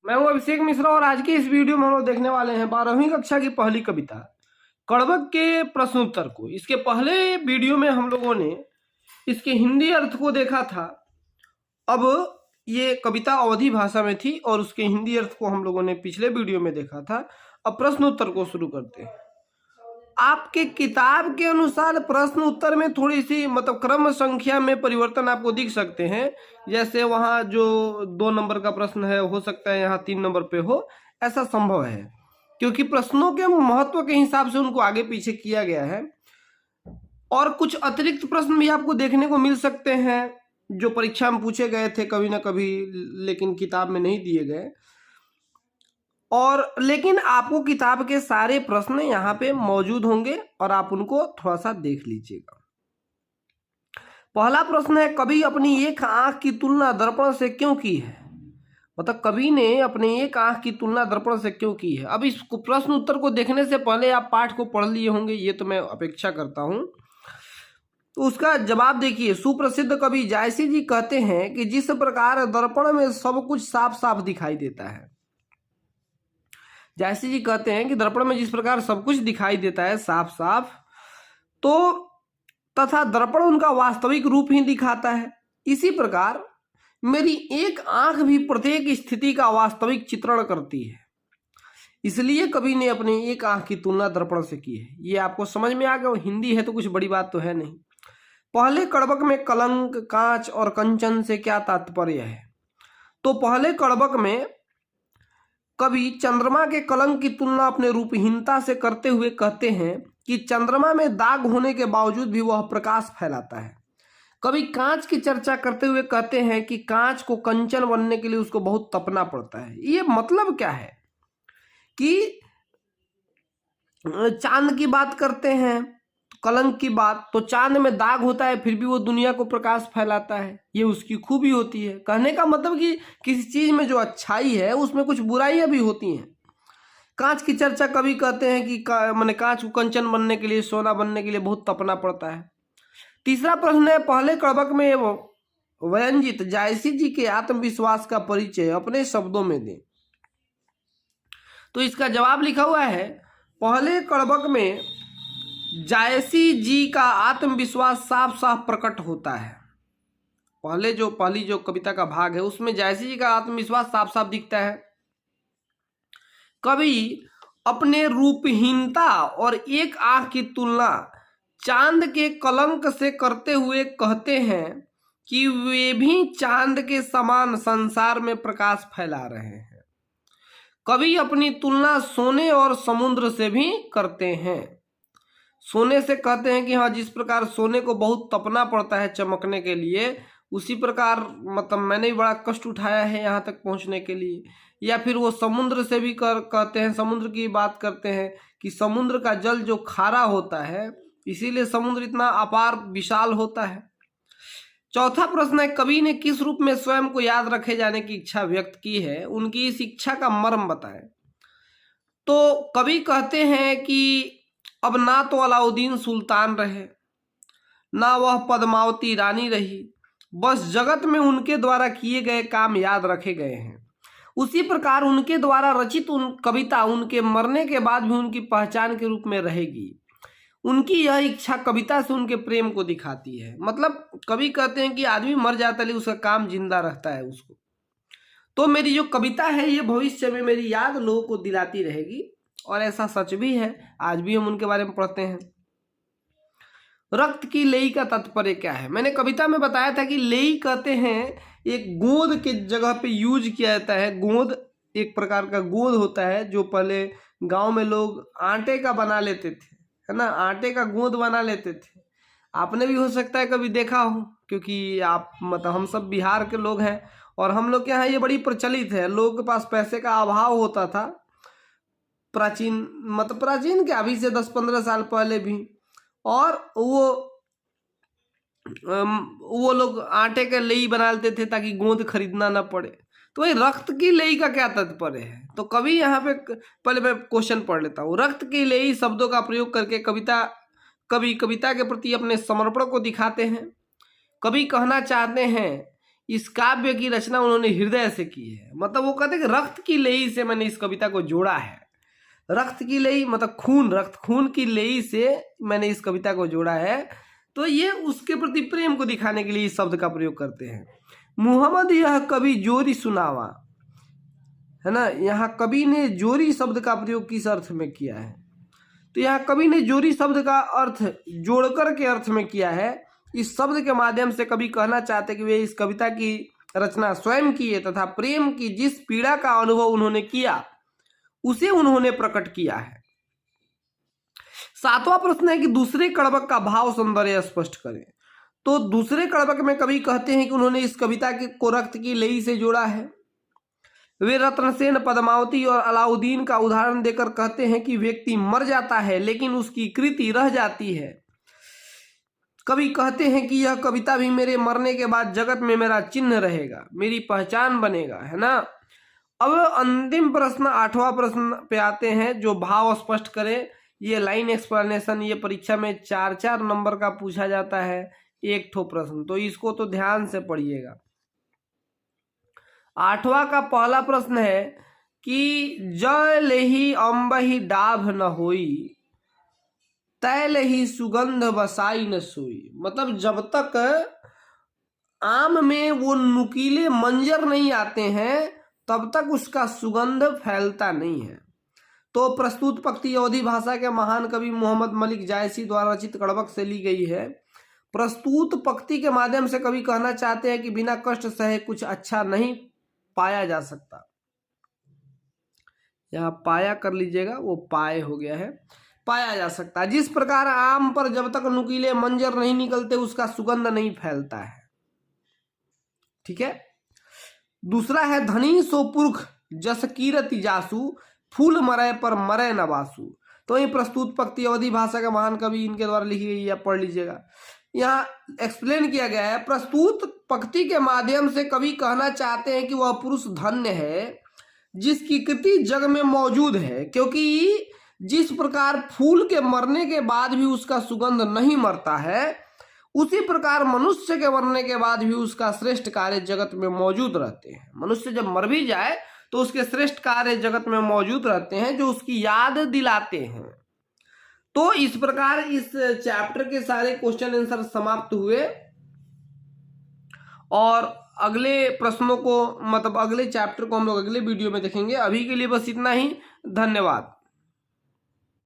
मैं हूं अभिषेक मिश्रा और आज की इस वीडियो में हम लोग देखने वाले हैं 12वीं कक्षा की पहली कविता कड़वक के प्रश्नोत्तर को। इसके पहले वीडियो में हम लोगों ने इसके हिंदी अर्थ को देखा था। अब ये कविता अवधी भाषा में थी और उसके हिंदी अर्थ को हम लोगों ने पिछले वीडियो में देखा था। अब प्रश्नोत्तर को शुरू करते हैं। आपके किताब के अनुसार प्रश्न उत्तर में थोड़ी सी क्रम संख्या में परिवर्तन आपको दिख सकते हैं। जैसे वहाँ जो 2 नंबर का प्रश्न है हो सकता है यहाँ 3 नंबर पे हो, ऐसा संभव है क्योंकि प्रश्नों के महत्व के हिसाब से उनको आगे पीछे किया गया है। और कुछ अतिरिक्त प्रश्न भी आपको देखने को मिल सकते हैं जो परीक्षा में पूछे गए थे कभी ना कभी, लेकिन किताब में नहीं दिए गए। और लेकिन आपको किताब के सारे प्रश्न यहाँ पे मौजूद होंगे और आप उनको थोड़ा सा देख लीजिएगा। पहला प्रश्न है, कवि अपनी एक आंख की तुलना दर्पण से क्यों की है? कवि ने अपनी एक आंख की तुलना दर्पण से क्यों की है? अब इस प्रश्न उत्तर को देखने से पहले आप पाठ को पढ़ लिए होंगे, ये तो मैं अपेक्षा करता हूं। तो उसका जवाब देखिए। सुप्रसिद्ध कवि जायसी जी कहते हैं कि जिस प्रकार दर्पण में सब कुछ साफ साफ दिखाई देता है, जायसी जी कहते हैं कि दर्पण में जिस प्रकार सब कुछ दिखाई देता है साफ साफ, तो तथा दर्पण उनका वास्तविक रूप ही दिखाता है, इसी प्रकार मेरी एक आंख भी प्रत्येक स्थिति का वास्तविक चित्रण करती है। इसलिए कवि ने अपनी एक आंख की तुलना दर्पण से की है। ये आपको समझ में आ गया। हिंदी है तो कुछ बड़ी बात तो है नहीं। पहले कड़बक में कलंक, कांच और कंचन से क्या तात्पर्य है? तो पहले कड़बक में कवि चंद्रमा के कलंक की तुलना अपने रूपहीनता से करते हुए कहते हैं कि चंद्रमा में दाग होने के बावजूद भी वह प्रकाश फैलाता है। कवि कांच की चर्चा करते हुए कहते हैं कि कांच को कंचन बनने के लिए उसको बहुत तपना पड़ता है। ये मतलब क्या है कि चांद की बात करते हैं, कलंक की बात, तो चांद में दाग होता है फिर भी वो दुनिया को प्रकाश फैलाता है, ये उसकी खूबी होती है। कहने का मतलब कि किसी चीज में जो अच्छाई है उसमें कुछ बुराइयां भी होती हैं। कांच की चर्चा कवि कहते हैं कि कांच को कंचन बनने के लिए, सोना बनने के लिए बहुत तपना पड़ता है। तीसरा प्रश्न है, पहले कड़बक में व्यंजित जायसी जी के आत्मविश्वास का परिचय अपने शब्दों में दें। तो इसका जवाब लिखा हुआ है, पहले कड़बक में जायसी जी का आत्मविश्वास साफ साफ प्रकट होता है। पहली जो कविता का भाग है उसमें जायसी जी का आत्मविश्वास साफ साफ दिखता है। कवि अपने रूपहीनता और एक आंख की तुलना चांद के कलंक से करते हुए कहते हैं कि वे भी चांद के समान संसार में प्रकाश फैला रहे हैं। कवि अपनी तुलना सोने और समुद्र से भी करते हैं। सोने से कहते हैं कि हाँ, जिस प्रकार सोने को बहुत तपना पड़ता है चमकने के लिए, उसी प्रकार मैंने भी बड़ा कष्ट उठाया है यहाँ तक पहुँचने के लिए। या फिर वो समुद्र से भी कहते हैं, समुद्र की बात करते हैं कि समुद्र का जल जो खारा होता है इसीलिए समुद्र इतना अपार विशाल होता है। चौथा प्रश्न है, कवि ने किस रूप में स्वयं को याद रखे जाने की इच्छा व्यक्त की है? उनकी इस इच्छा का मर्म बताएं। तो कवि कहते हैं कि अब ना तो अलाउद्दीन सुल्तान रहे, ना वह पद्मावती रानी रही, बस जगत में उनके द्वारा किए गए काम याद रखे गए हैं। उसी प्रकार उनके द्वारा रचित कविता उनके मरने के बाद भी उनकी पहचान के रूप में रहेगी। उनकी यह इच्छा कविता से उनके प्रेम को दिखाती है। कवि कहते हैं कि आदमी मर जाता है लेकिन उसका काम जिंदा रहता है उसको। तो मेरी जो कविता है ये भविष्य में मेरी याद लोगों को दिलाती रहेगी, और ऐसा सच भी है। आज भी हम उनके बारे में पढ़ते हैं। रक्त की लेई का तात्पर्य क्या है? मैंने कविता में बताया था कि लेई कहते हैं एक गोंद के जगह पे यूज किया जाता है। गोंद एक प्रकार का गोंद होता है जो पहले गांव में लोग आटे का बना लेते थे, है ना, आटे का गोंद बना लेते थे। आपने भी हो सकता है कभी देखा हो, क्योंकि आप हम सब बिहार के लोग हैं और हम लोग के यहाँ ये बड़ी प्रचलित है। लोगों के पास पैसे का अभाव होता था प्राचीन क्या, अभी से 10-15 साल पहले भी, और वो लोग आटे का लेई बना लेते थे ताकि गोंद खरीदना ना पड़े। तो ये रक्त की लेई का क्या तात्पर्य है? तो कवि यहाँ पे, पहले मैं क्वेश्चन पढ़ लेता हूँ। रक्त की लेई शब्दों का प्रयोग करके कवि कविता के प्रति अपने समर्पण को दिखाते हैं। कवि कहना चाहते हैं इस काव्य की रचना उन्होंने हृदय से की है। मतलब वो कहते हैं कि रक्त की लेई से मैंने इस कविता को जोड़ा है। रक्त की लेई मतलब खून, रक्त खून की लेई से मैंने इस कविता को जोड़ा है। तो ये उसके प्रति प्रेम को दिखाने के लिए इस शब्द का प्रयोग करते हैं। मुहम्मद यह कवि जोरी सुनावा, है ना। यहाँ कवि ने जोरी शब्द का प्रयोग किस अर्थ में किया है? तो यहाँ कवि ने जोरी शब्द का अर्थ जोड़कर के अर्थ में किया है। इस शब्द के माध्यम से कवि कहना चाहते कि वे इस कविता की रचना स्वयं किए तथा प्रेम की जिस पीड़ा का अनुभव उन्होंने किया उसे उन्होंने प्रकट किया है। 7वां प्रश्न है कि दूसरे कड़बक का भाव सौंदर्य स्पष्ट करें। तो दूसरे कड़बक में कवि कहते हैं कि उन्होंने इस कविता को रक्त की लेई से जोड़ा है। वे रत्नसेन, पद्मावती और अलाउद्दीन का उदाहरण देकर कहते हैं कि व्यक्ति मर जाता है लेकिन उसकी कृति रह जाती है। कवि कहते हैं कि यह कविता भी मेरे मरने के बाद जगत में मेरा चिन्ह रहेगा, मेरी पहचान बनेगा, है ना। अब अंतिम प्रश्न 8वां प्रश्न पे आते हैं, जो भाव स्पष्ट करें। ये लाइन एक्सप्लेनेशन ये परीक्षा में 4-4 नंबर का पूछा जाता है, एक ठो प्रश्न, तो इसको तो ध्यान से पढ़िएगा। 8वां का पहला प्रश्न है कि जय लेही अम्बही डाभ न होई, तय लेही सुगंध बसाई न सोई। मतलब जब तक आम में वो नुकीले मंजर नहीं आते हैं तब तक उसका सुगंध फैलता नहीं है। तो प्रस्तुत पंक्ति अवधी भाषा के महान कवि मोहम्मद मलिक जायसी द्वारा रचित कड़बक से ली गई है। प्रस्तुत पंक्ति के माध्यम से कवि कहना चाहते हैं कि बिना कष्ट सहे कुछ अच्छा नहीं पाया जा सकता। यहाँ पाया कर लीजिएगा, वो पाए हो गया है, पाया जा सकता। जिस प्रकार आम पर जब तक नुकीले मंजर नहीं निकलते उसका सुगंध नहीं फैलता है। ठीक है। दूसरा है धनी सो पुरख जस कीरति जासु, फूल मरे पर मरे न बासु। तो ये प्रस्तुत पंक्ति अवधी भाषा का महान कवि इनके द्वारा लिखी गई है, पढ़ लीजिएगा। यहाँ एक्सप्लेन किया गया है, प्रस्तुत पंक्ति के माध्यम से कवि कहना चाहते हैं कि वह पुरुष धन्य है जिसकी कृति जग में मौजूद है, क्योंकि जिस प्रकार फूल के मरने के बाद भी उसका सुगंध नहीं मरता है, उसी प्रकार मनुष्य के मरने के बाद भी उसका श्रेष्ठ कार्य जगत में मौजूद रहते हैं। मनुष्य जब मर भी जाए तो उसके श्रेष्ठ कार्य जगत में मौजूद रहते हैं जो उसकी याद दिलाते हैं। तो इस प्रकार इस चैप्टर के सारे क्वेश्चन आंसर समाप्त हुए और अगले प्रश्नों को मतलब अगले चैप्टर को हम लोग अगले वीडियो में देखेंगे। अभी के लिए बस इतना ही। धन्यवाद।